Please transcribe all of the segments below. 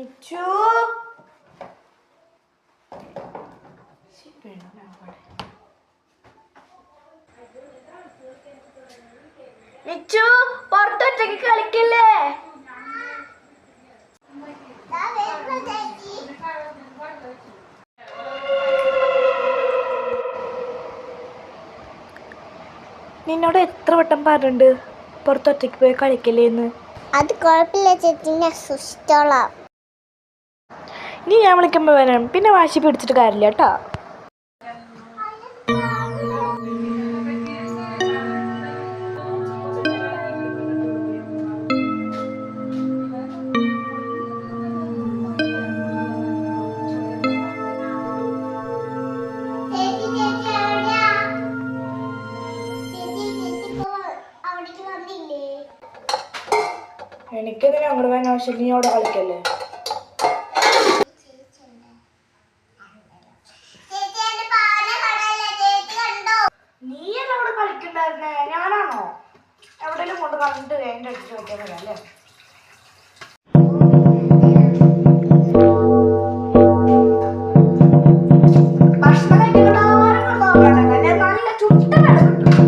മിച്ചു മിച്ചു പുറത്തൊറ്റയ്ക്ക് കളിക്കില്ലേ? നിന്നോട് എത്ര വട്ടം പറഞ്ഞിട്ടുണ്ട് പുറത്തൊറ്റയ്ക്ക് പോയി കളിക്കല്ലേന്ന്? അത് കുഴപ്പമില്ല ചേച്ചി, ഞാൻ സുഷ്ടോളാം. നീ ഞാൻ വിളിക്കുമ്പോൾ വരാം, പിന്നെ വാശി പിടിച്ചിട്ട് കാര്യമില്ല കേട്ടോ. എനിക്കെന്തിനാ അങ്ങോട്ട് പോകാൻ ആവശ്യം? നീ അവിടെ കളിക്കല്ലേ? നീയല്ല അവിടെ കളിക്കണ്ടായിരുന്നേ, ഞാനാണോ? എവിടെയെങ്കിലും കൊണ്ട് കളഞ്ഞിട്ട് എൻ്റെ അടിച്ച് വെക്കാൻ അല്ലേ? ഭക്ഷണം കഴിക്കുന്ന നല്ല ചുട്ട കട കിട്ടും.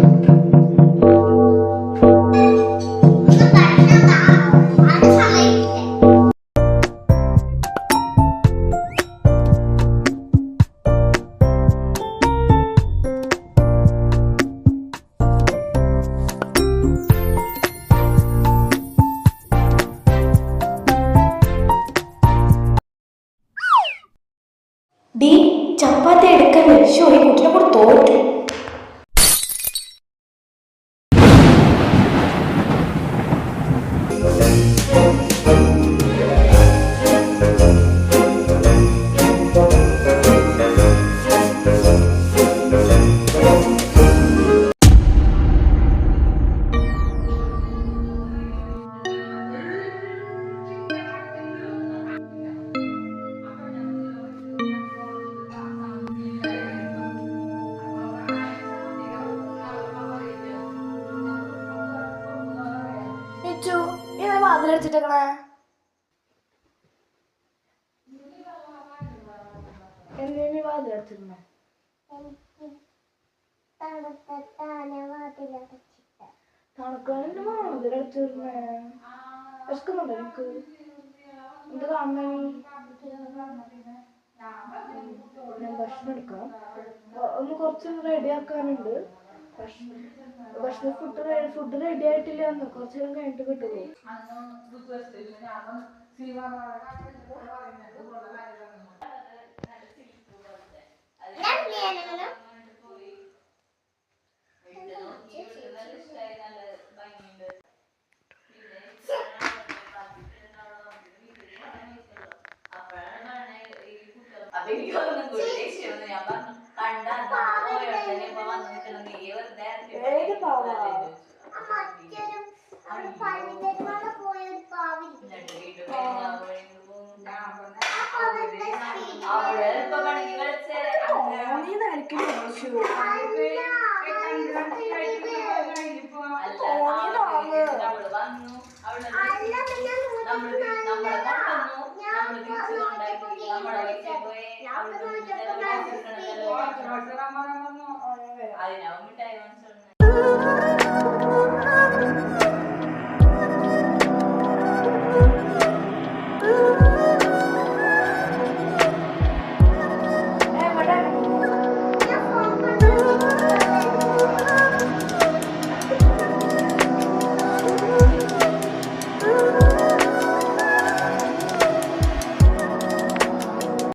ഡി ചപ്പാത്തി എടുക്കല്ലേ? ഷോ ഈ കുട്ടിനെ കൂടെ തോറ്റു. മിച്ചു ഇങ്ങനെ വാതിലടിച്ചിട്ടേക്കണേ? എന്തിനീ വാതിലടിച്ചിരുന്നേ? തണുക്കാനെന്നെ വാതിലടിച്ചിരുന്നേ? വിശക്കുന്നുണ്ടോ എനിക്ക്? എന്ത് കാണുന്നേ? ഞാൻ ഭക്ഷണം എടുക്കാം. ഒന്ന് കുറച്ച് റെഡിയാക്കാനുണ്ട്. ഭക്ഷണം ഫുഡ് റെഡി ആയിട്ടില്ല. കുറച്ച് നേരം കഴിഞ്ഞിട്ട് കിട്ടുമോ? ഏത് പാവാ?